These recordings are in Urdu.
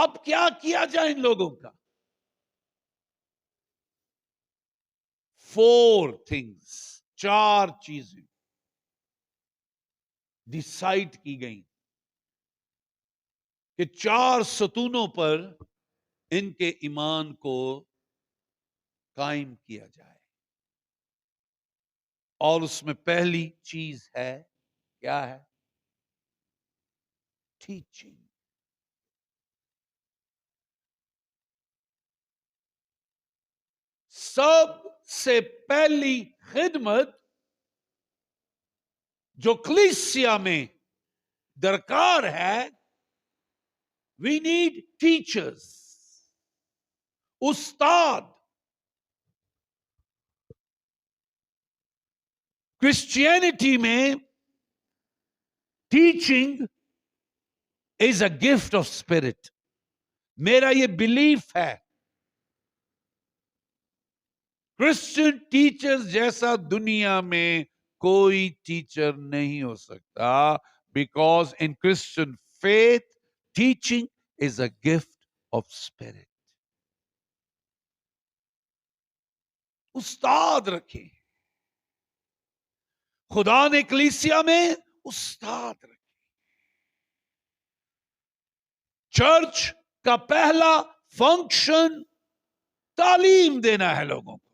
اب کیا کیا جائے ان لوگوں کا؟ 4 things، 4 چیزیں ڈیسائیڈ کی گئی کہ 4 ستونوں پر ان کے ایمان کو قائم کیا جائے، اور اس میں پہلی چیز ہے، کیا ہے؟ ٹیچنگ۔ سب سے پہلی خدمت جو کلیسیا میں درکار ہے، وی نیڈ ٹیچرز، استاد۔ کرسچینٹی میں teaching is a gift of spirit. میرا یہ بلیف ہے، کرسچن ٹیچر جیسا دنیا میں کوئی ٹیچر نہیں ہو سکتا، because in Christian faith teaching is a gift of spirit. استاد رکھے، خدا نے کلیسیا میں استاد رکھے۔ چرچ کا پہلا فنکشن تعلیم دینا ہے لوگوں کو۔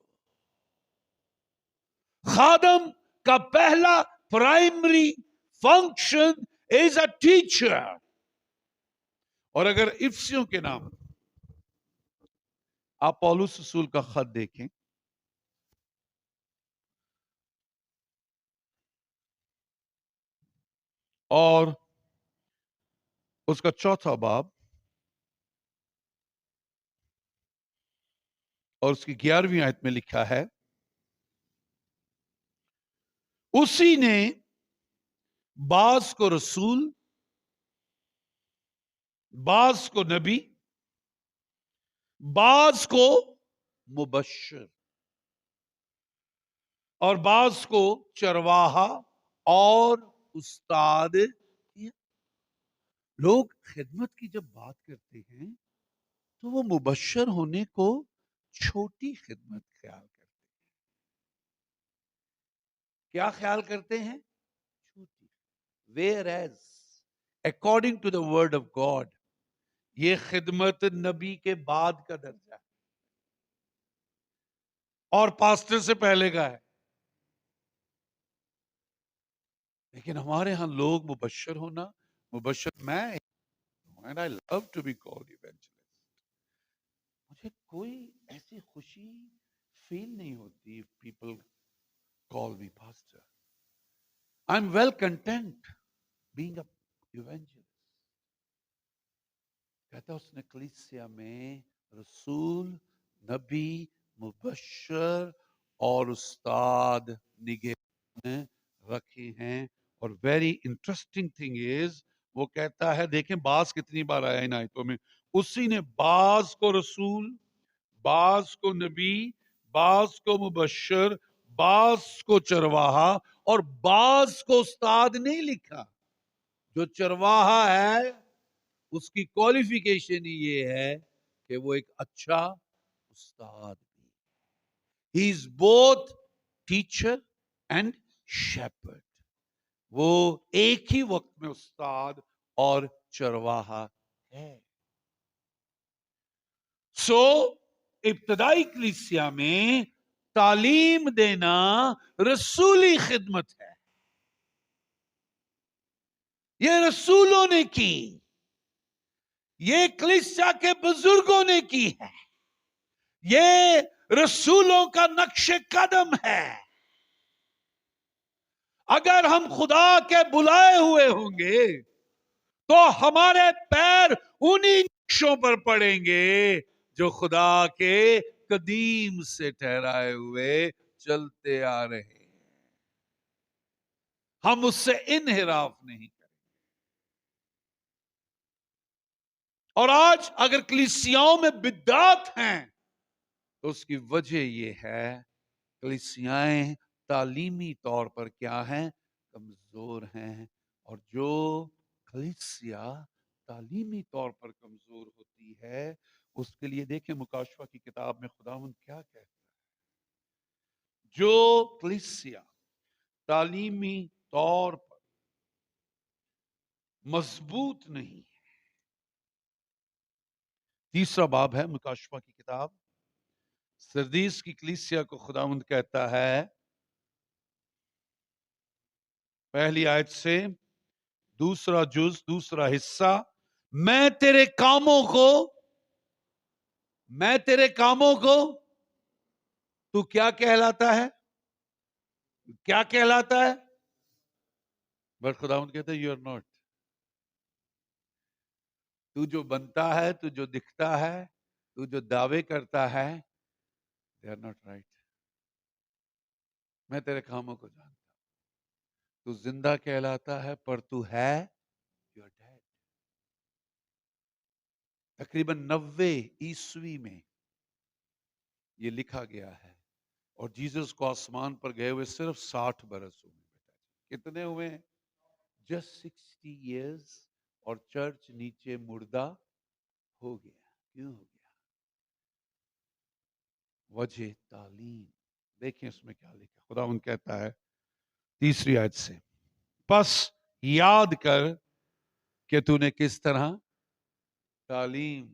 خادم کا پہلا primary function is a teacher. اور اگر افسیوں کے نام آپ پولس رسول کا خط دیکھیں، اور اس کا 4 باب اور اس کی 11ویں آیت میں لکھا ہے، اسی نے بعض کو رسول، بعض کو نبی، بعض کو مبشر، اور بعض کو چرواہا اور استاد کیا۔ لوگ خدمت کی جب بات کرتے ہیں تو وہ مبشر ہونے کو چھوٹی خدمت خیال کرتے ہیں۔ کیا خیال کرتے ہیں؟ چھوٹی۔ Whereas according to the word of God یہ خدمت نبی کے بعد کا درجہ ہے اور پاسٹر سے پہلے کا ہے۔ لیکن ہمارے ہاں لوگ مبشر ہونا، مبشر میں and I love to be called evangelist۔ مجھے کوئی ایسی خوشی فیل نہیں ہوتی if people call me pastor۔ I'm well content being a evangelist۔ کہتا اس نے کلیسیا میں رسول، نبی، مبشر اور استاد نگہ رکھے ہیں۔ اور ویری انٹرسٹنگ تھنگ از، وہ کہتا ہے، دیکھیں بعض کتنی بار آیا ان آیتوں میں، اسی نے بعض کو رسول، بعض کو نبی، بعض کو مبشر، بعض کو چرواہا اور بعض کو استاد نہیں لکھا۔ جو چرواہا ہے اس کی کوالیفیکیشن یہ ہے کہ وہ ایک اچھا استاد بھی۔ He is both teacher and shepherd. وہ ایک ہی وقت میں استاد اور چرواہا ہے۔ سو ابتدائی کلیسیا میں تعلیم دینا رسولی خدمت ہے، یہ رسولوں نے کی، یہ کلیسیا کے بزرگوں نے کی ہے، یہ رسولوں کا نقش قدم ہے۔ اگر ہم خدا کے بلائے ہوئے ہوں گے تو ہمارے پیر انہی نقشوں پر پڑیں گے جو خدا کے قدیم سے ٹھہرائے ہوئے چلتے آ رہے ہیں۔ ہم اس سے انحراف نہیں کریں۔ اور آج اگر کلیسیاؤں میں بدعات ہیں تو اس کی وجہ یہ ہے، کلیسیائیں تعلیمی طور پر کیا ہیں؟ کمزور ہیں۔ اور جو کلیسیا تعلیمی طور پر کمزور ہوتی ہے، اس کے لیے دیکھیں مکاشفہ کی کتاب میں خداوند کیا کہتا ہے. جو کلیسیا تعلیمی طور پر مضبوط نہیں ہے، تیسرا باب ہے مکاشفہ کی کتاب، سردیس کی کلیسیا کو خداوند کہتا ہے پہلی آیت سے دوسرا جز دوسرا حصہ، میں تیرے کاموں کو تو کیا کہلاتا ہے؟ کیا کہلاتا ہے؟ بٹ خداوند کہتا ہے یو آر ناٹ. تو جو بنتا ہے، تو جو دکھتا ہے، تو جو دعوے کرتا ہے، they are not right. میں تیرے کاموں کو جانتا ہوں. تو زندہ کہلاتا ہے پر تو ہے you are dead. تقریباً 90 عیسوی میں یہ لکھا گیا ہے، اور جیزس کو آسمان پر گئے ہوئے صرف 60 برس ہوئے. کتنے ہوئے ہیں؟ Just 60 years. اور چرچ نیچے مردہ ہو گیا. کیوں ہو گیا؟ وجہ تعلیم. دیکھیں اس میں کیا لکھا. خداوند کہتا ہے تیسری آیت سے، پس یاد کر کہ تو نے کس طرح تعلیم،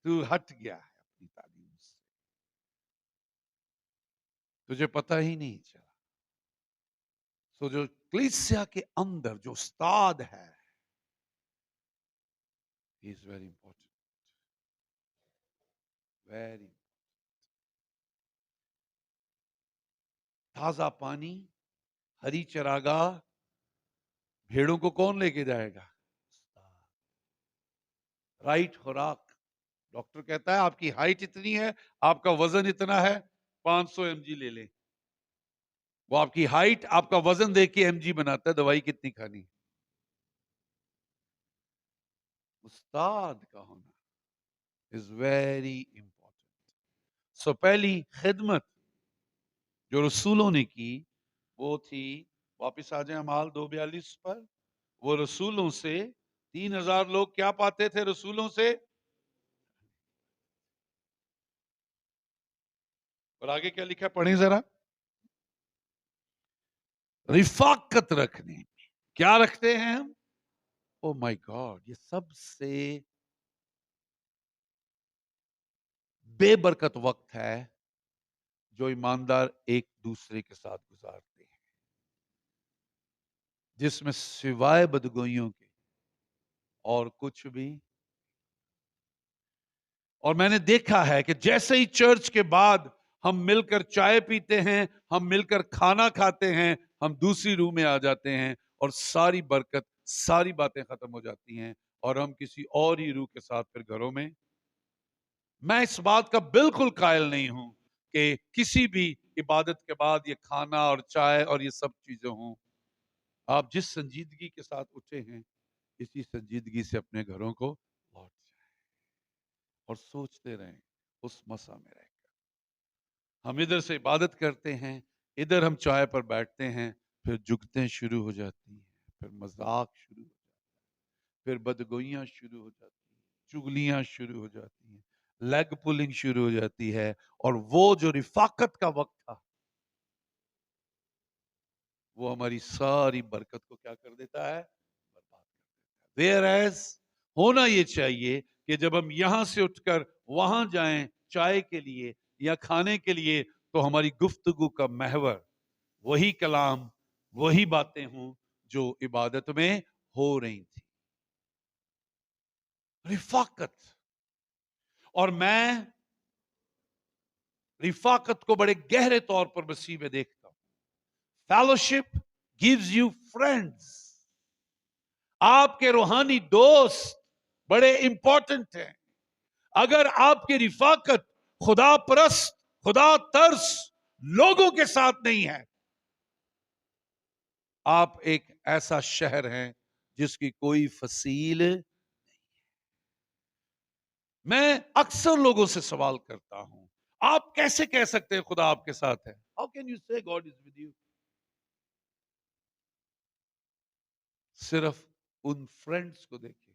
تو ہٹ گیا ہے اپنی تعلیم سے، تجھے پتہ ہی نہیں چلا. سو جو کلیسیا کے اندر جو استاد ہے he is very important. very تازہ پانی، ہری چراگاہ، بھیڑوں کو کون لے کے جائے گا؟ رائٹ خوراک. ڈاکٹر کہتا ہے آپ کی ہائٹ اتنی ہے، آپ کا وزن اتنا ہے، 500 mg لے لیں. وہ آپ کی ہائٹ آپ کا وزن دیکھ کے mg بناتا ہے دوائی کتنی کھانی. استاد کا ہونا is very important. سو پہلی خدمت جو رسولوں نے کی وہ تھی، واپس آ جائیں اعمال 2:42 پر، وہ رسولوں سے 3000 لوگ کیا پاتے تھے رسولوں سے؟ اور آگے کیا لکھا پڑھیں ذرا. رفاقت رکھنے. کیا رکھتے ہیں ہم؟ او مائی گاڈ، یہ سب سے بے برکت وقت ہے جو ایماندار ایک دوسرے کے ساتھ گزارتے ہیں، جس میں سوائے بدگوئیوں کے اور کچھ بھی. اور میں نے دیکھا ہے کہ جیسے ہی چرچ کے بعد ہم مل کر چائے پیتے ہیں، ہم مل کر کھانا کھاتے ہیں، ہم دوسری روم میں آ جاتے ہیں اور ساری برکت، ساری باتیں ختم ہو جاتی ہیں اور ہم کسی اور ہی روح کے ساتھ پھر گھروں میں. میں اس بات کا بالکل قائل نہیں ہوں کہ کسی بھی عبادت کے بعد یہ کھانا اور چائے اور یہ سب چیزیں ہوں. آپ جس سنجیدگی کے ساتھ اٹھے ہیں، اسی سنجیدگی سے اپنے گھروں کو لوٹ جائیں اور سوچتے رہیں اس مسا میں رہ کر. ہم ادھر سے عبادت کرتے ہیں، ادھر ہم چائے پر بیٹھتے ہیں، پھر جگتیں شروع ہو جاتی ہیں، پھر مذاق شروع ہو جاتا ہے، پھر بدگوئیاں شروع ہو جاتی ہیں، چگلیاں شروع ہو جاتی ہیں، لیگ پولنگ شروع ہو جاتی ہے، اور وہ جو رفاقت کا وقت تھا وہ ہماری ساری برکت کو کیا کر دیتا ہے؟ برباد کر دیتا ہے. Whereas ہونا یہ چاہیے کہ جب ہم یہاں سے اٹھ کر وہاں جائیں چائے کے لیے یا کھانے کے لیے، تو ہماری گفتگو کا محور وہی کلام، وہی باتیں ہوں جو عبادت میں ہو رہی تھی. رفاقت. اور میں رفاقت کو بڑے گہرے طور پر مسیح میں دیکھتا ہوں. Fellowship gives you friends. آپ کے روحانی دوست بڑے امپورٹنٹ ہیں. اگر آپ کی رفاقت خدا پرست، خدا ترس لوگوں کے ساتھ نہیں ہے، آپ ایک ایسا شہر ہیں جس کی کوئی فصیل نہیں ہے. میں اکثر لوگوں سے سوال کرتا ہوں، آپ کیسے کہہ سکتے ہیں خدا آپ کے ساتھ ہے؟ How can you say God is with you? صرف ان فرینڈز کو دیکھیں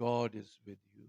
God is with you.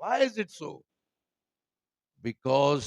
Why is it so? Because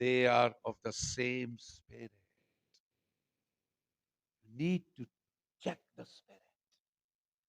they are of the same spirit. Need to check the spirit.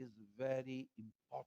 is very important.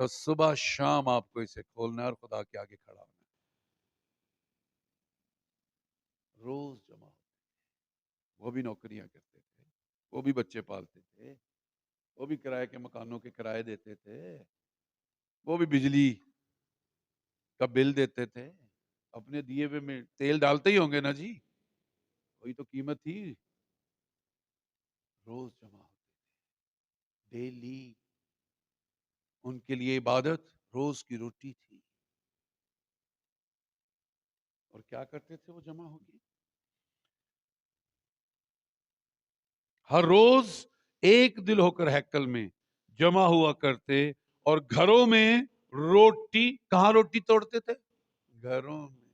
تو صبح شام آپ کو اسے کھولنا ہے اور خدا کے آگے کھڑا ہونا ہے. روز جمع ہوتے تھے. وہ بھی نوکریاں کرتے تھے, وہ بھی بچے پالتے تھے, وہ بھی کرائے کے مکانوں کے کرائے دیتے تھے, وہ بھی بجلی کا بل دیتے تھے. اپنے دیے ہوئے میں تیل ڈالتے ہی ہوں گے نا جی, وہی تو قیمت تھی. روز جمع ہوتے تھے, ڈیلی. ان کے لیے عبادت روز کی روٹی تھی. اور کیا کرتے تھے وہ جمع ہو کے؟ ہر روز ایک دل ہو کر ہیکل میں جمع ہوا کرتے, اور گھروں میں روٹی. کہاں روٹی توڑتے تھے؟ گھروں میں.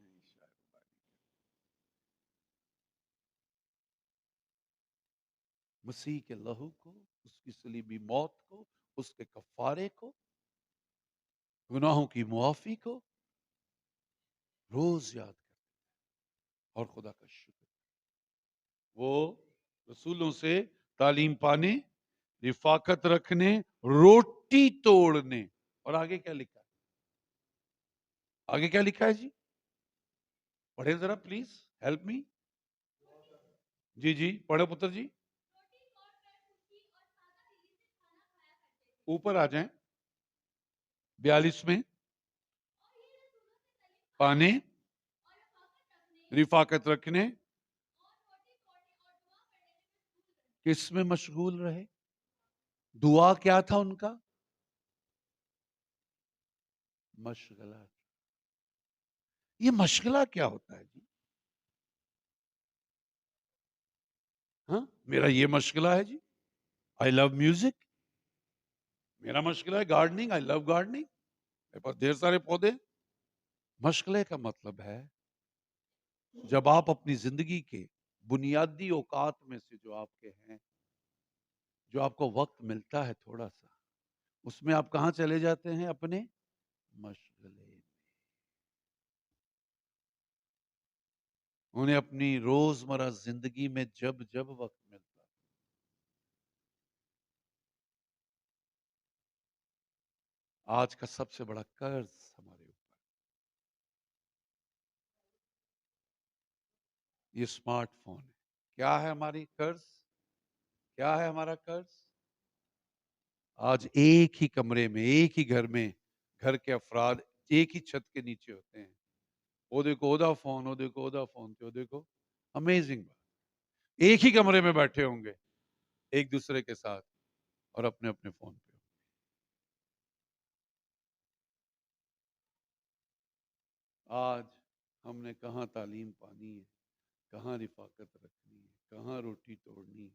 مسیح کے لہو کو, اس کی صلیبی موت کو, اس کے کفارے کو, گناہوں کی معافی کو روز یاد کرتے اور خدا کا شکر. وہ رسولوں سے تعلیم پانے, رفاقت رکھنے, روٹی توڑنے. اور آگے کیا لکھا ہے؟ آگے کیا لکھا ہے جی؟ پڑھے ذرا پلیز, ہیلپ می. جی جی پڑھے پتر جی, اوپر آ جائیں. 42 میں پانے, رفاقت رکھنے, کس میں مشغول رہے؟ دعا کیا تھا ان کا؟ مشغلہ. یہ مشغلہ کیا ہوتا ہے جی؟ ہاں, میرا یہ مشغلہ ہے جی, آئی لو میوزک. میرا مشغلہ ہے گارڈننگ, آئی لو گارڈننگ. میرے پاس ڈھیر سارے پودے. مشغلے کا مطلب ہے جب آپ اپنی زندگی کے بنیادی اوقات میں سے جو آپ کے ہیں, جو آپ کو وقت ملتا ہے تھوڑا سا, اس میں آپ کہاں چلے جاتے ہیں؟ اپنے مشغلے میں. انہیں اپنی روزمرہ زندگی میں جب جب وقت ملتا. آج کا سب سے بڑا قرض ہمارے اوپر یہ اسمارٹ فون ہے. کیا ہے ہماری قرض؟ کیا ہے ہمارا قرض؟ آج ایک ہی کمرے میں, ایک ہی گھر میں, گھر کے افراد ایک ہی چھت کے نیچے ہوتے ہیں. وہ دیکھو اودا فون, وہ دیکھو اودا فون, وہ دیکھو. امیزنگ بات. ایک ہی کمرے میں بیٹھے ہوں گے ایک دوسرے کے ساتھ, اور اپنے اپنے فون پہ. آج ہم نے کہاں تعلیم پانی ہے, کہاں رفاقت رکھنی ہے, کہاں روٹی توڑنی,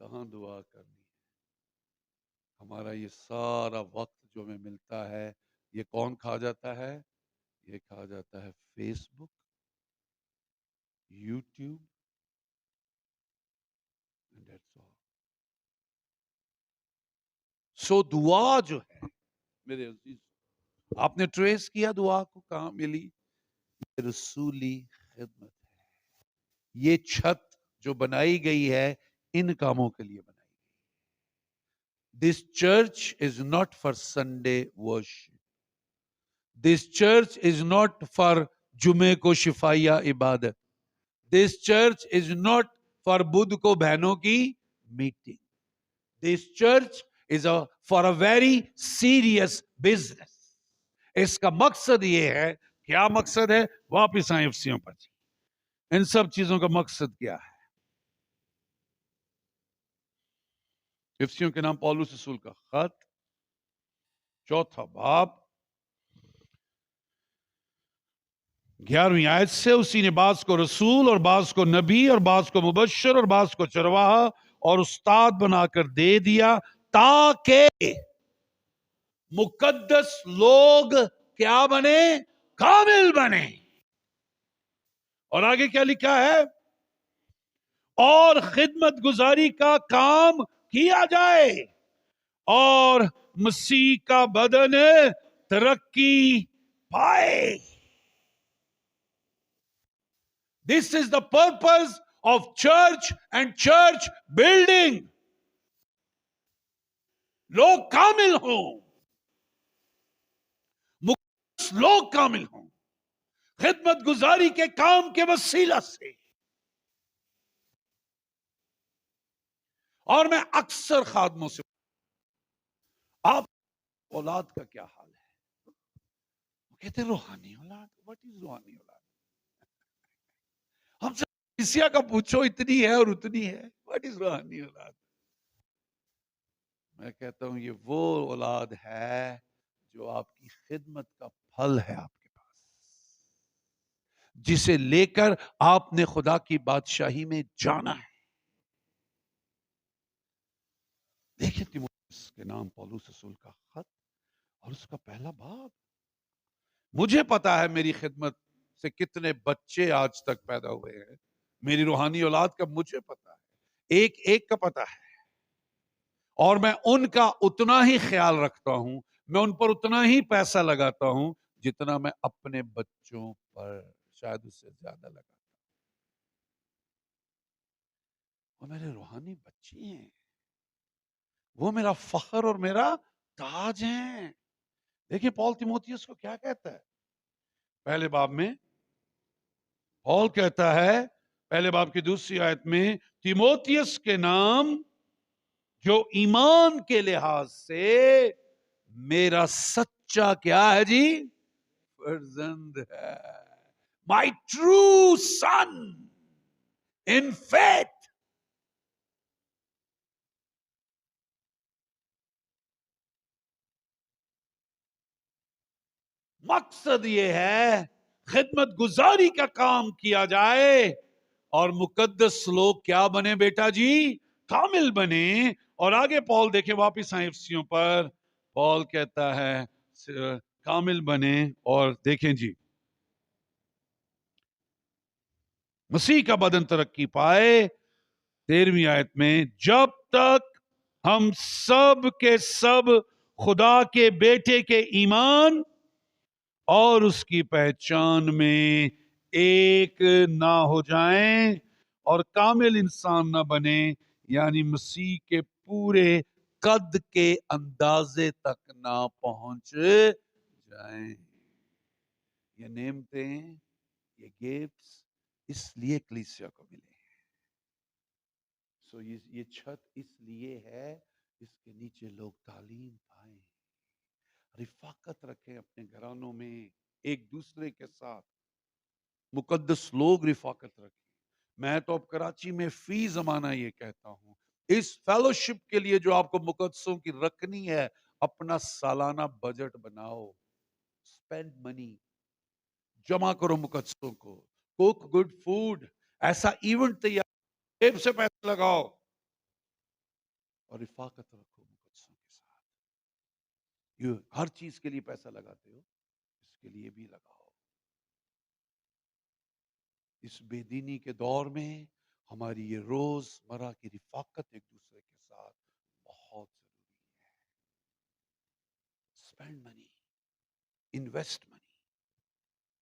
کہاں دعا کرنی ہے. ہمارا یہ سارا وقت جو ہمیں ملتا ہے, یہ کون کھا جاتا ہے؟ یہ کھا جاتا ہے فیس بک, یوٹیوب. سو دعا جو ہے میرے عزیز, آپ نے ٹریس کیا دعا کو کہاں ملی؟ رسولی خدمت ہے. یہ چھت جو بنائی گئی ہے ان کاموں کے لیے بنائی گئی. This church is not for Sunday worship. This church is not for جمعے کو شفائیہ عبادت. This church is not for بدھ کو بہنوں کی meeting. This church is for a very serious business. اس کا مقصد یہ ہے. کیا مقصد ہے؟ واپس آئیں افسیوں پر. ان سب چیزوں کا مقصد کیا ہے؟ افسیوں کے نام پولس رسول کا خط 4 باب 11ویں آیت سے, اسی نے بعض کو رسول اور بعض کو نبی اور بعض کو مبشر اور بعض کو چرواہا اور استاد بنا کر دے دیا, تاکہ مقدس لوگ کیا بنے؟ کامل بنے. اور آگے کیا لکھا ہے؟ اور خدمت گزاری کا کام کیا جائے, اور مسیح کا بدن ترقی پائے. This is the purpose of church and church building. لوگ کامل ہوں. لوگ کامل ہوں خدمت گزاری کے کام کے وسیلہ سے. اور میں اکثر خادموں سے آپ اولاد کا کیا حال ہے؟ وہ کہتے ہیں روحانی اولاد. واٹ از روحانی اولاد؟ ہم سے کسیا کا پوچھو اتنی ہے اور اتنی ہے. واٹ از روحانی اولاد؟ میں کہتا ہوں یہ وہ اولاد ہے جو آپ کی خدمت کا پھل ہے آپ کے پاس، جسے لے کر آپ نے خدا کی بادشاہی میں جانا ہے. دیکھیں تیموتھیوس کے نام پولس رسول کا خط اور اس کا پہلا باب. مجھے پتا ہے میری خدمت سے کتنے بچے آج تک پیدا ہوئے ہیں. میری روحانی اولاد کا مجھے پتا ہے، ایک ایک کا پتا ہے. اور میں ان کا اتنا ہی خیال رکھتا ہوں، میں ان پر اتنا ہی پیسہ لگاتا ہوں جتنا میں اپنے بچوں پر شاید اس سے زیادہ لگاتا ہوں. وہ میرے روحانی بچے ہیں، وہ میرا فخر اور میرا تاج ہیں. دیکھیں پول تیموتھیوس کو کیا کہتا ہے پہلے باب میں. پول کہتا ہے پہلے باب کی دوسری آیت میں، تیموتھیوس کے نام جو ایمان کے لحاظ سے میرا سچا کیا ہے جی، فرزند ہے. مائی ٹرو سن ان فیتھ. مقصد یہ ہے خدمت گزاری کا کام کیا جائے اور مقدس لوگ کیا بنے بیٹا جی، کامل بنے. اور آگے پول دیکھیں واپس آئیں افسیوں پر، پول کہتا ہے کامل بنے. اور دیکھیں جی مسیح کا بدن ترقی پائے. 13ویں آیت میں، جب تک ہم سب کے سب خدا کے بیٹے کے ایمان اور اس کی پہچان میں ایک نہ ہو جائیں اور کامل انسان نہ بنے، یعنی مسیح کے پورے قد کے اندازے تک نہ پہنچ جائیں. یہ نعمتیں، یہ گفٹس اس لیے کلیسیا کو ملے ہیں. سو یہ چھت اس لیے ہے اس کے نیچے لوگ تعلیم پائیں، رفاقت رکھیں اپنے گھرانوں میں ایک دوسرے کے ساتھ. مقدس لوگ رفاقت رکھیں. میں تو اب کراچی میں فی زمانہ یہ کہتا ہوں، اس فیلوشپ کے لیے جو آپ کو مقدسوں کی رکھنی ہے، اپنا سالانہ بجٹ بناؤ. اسپینڈ منی، جمع کرو مقدسوں کو. کوک گڈ فوڈ، ایسا ایونٹ تیار، جیب سے پیسے لگاؤ اور رفاقت رکھو مقدسوں کے ساتھ. یہ ہر چیز کے لیے پیسہ لگاتے ہو، اس کے لیے بھی لگاؤ. اس بے دینی کے دور میں ہماری یہ روز مرہ کی رفاقت ایک دوسرے کے ساتھ بہت ضروری ہے. اسپینڈ منی، انویسٹ منی،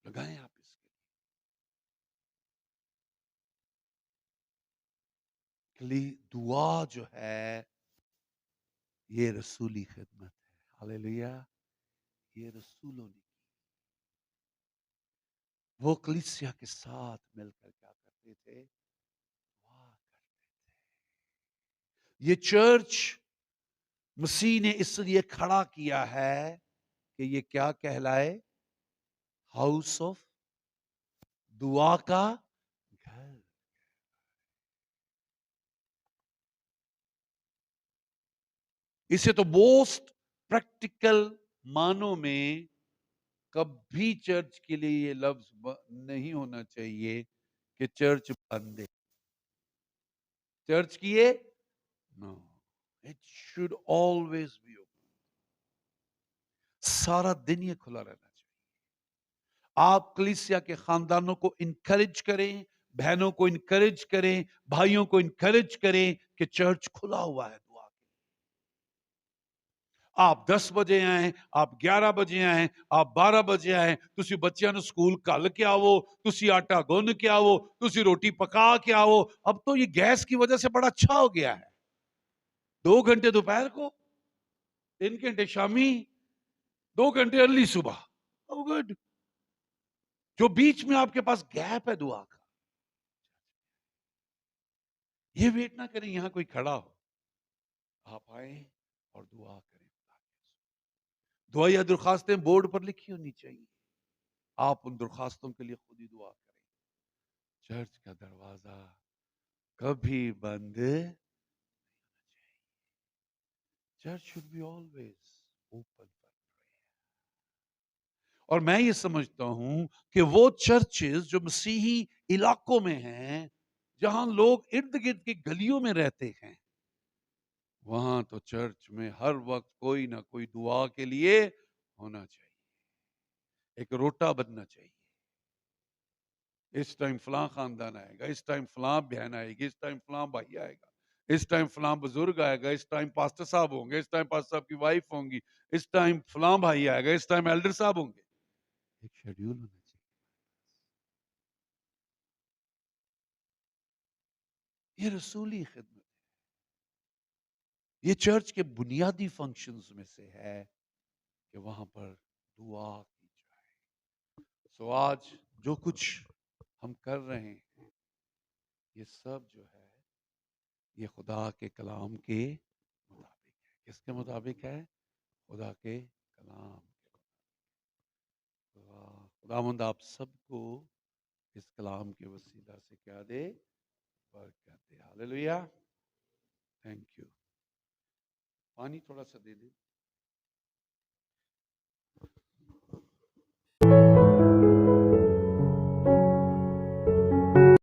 لگائیں آپ اس کے لیے. دعا جو ہے یہ رسولی خدمت ہے. ہاللیلویا. یہ رسولوں نے وہ کلیسیا کے ساتھ مل کر کیا کرتے تھے، دعا کرتے تھے. یہ چرچ مسیح نے اس لیے کھڑا کیا ہے کہ یہ کیا کہلائے، ہاؤس آف دعا کا گھر. اسے تو موسٹ پریکٹیکل معنوں میں کبھی چرچ کے لیے یہ لفظ نہیں ہونا چاہیے کہ چرچ بند ہے. چرچ کیے no, it should always be open. سارا دن یہ کھلا رہنا چاہیے. آپ کلیسیا کے خاندانوں کو انکریج کریں، بہنوں کو انکریج کریں، بھائیوں کو انکریج کریں کہ چرچ کھلا ہوا ہے دعا کے. آپ 10 بجے آئیں، آپ 11 بجے آئیں، آپ 12 بجے آئیں. تسی بچیاں نو سکول کل کے آو، تسی آٹا گن کے آو، تسی روٹی پکا کے آو. اب تو یہ گیس کی وجہ سے بڑا اچھا ہو گیا ہے. 2 گھنٹے دوپہر کو، 3 گھنٹے شامی، 2 گھنٹے ارلی صبح. How good. جو بیچ میں آپ کے پاس گیپ ہے دعا کا، یہ ویٹ نہ کریں یہاں کوئی کھڑا ہو، آپ آئیں اور دعا کریں. دعا یا درخواستیں بورڈ پر لکھی ہونی چاہیے، آپ ان درخواستوں کے لیے خود ہی دعا کریں. چرچ کا دروازہ کبھی بند نہیں ہونا چاہیے. Church should be always open for prayer. اور میں یہ سمجھتا ہوں کہ وہ چرچز جو مسیحی علاقوں میں ہیں، جہاں لوگ ارد گرد کی گلیوں میں رہتے ہیں، وہاں تو چرچ میں ہر وقت کوئی نہ کوئی دعا کے لیے ہونا چاہیے. ایک روٹا بننا چاہیے. اس ٹائم فلاں خاندان آئے گا، اس ٹائم فلاں بہن آئے گی، اس ٹائم فلاں بھائی آئے گا، اس ٹائم فلاں بزرگ آئے گا، اس ٹائم پاسٹر صاحب ہوں گے، اس ٹائم پاسٹر صاحب کی وائف ہوں گی، اس ٹائم فلاں بھائی آئے گا، اس ٹائم ایلڈر صاحب ہوں گے. ایک شیڈیول ہونا چاہیے. یہ رسولی خدمت ہے. یہ چرچ کے بنیادی فنکشنز میں سے ہے کہ وہاں پر دعا کی جائے. سو آج جو کچھ ہم کر رہے ہیں، یہ سب جو ہے یہ خدا کے کلام کے مطابق ہے. کس کے مطابق ہے؟ خدا کے کلام کے مطابق. خداوند آپ سب کو اس کلام کے وسیلہ سے کیا دے؟ برکت دے. ہاللیلویا. Thank you. پانی تھوڑا سا دے دے.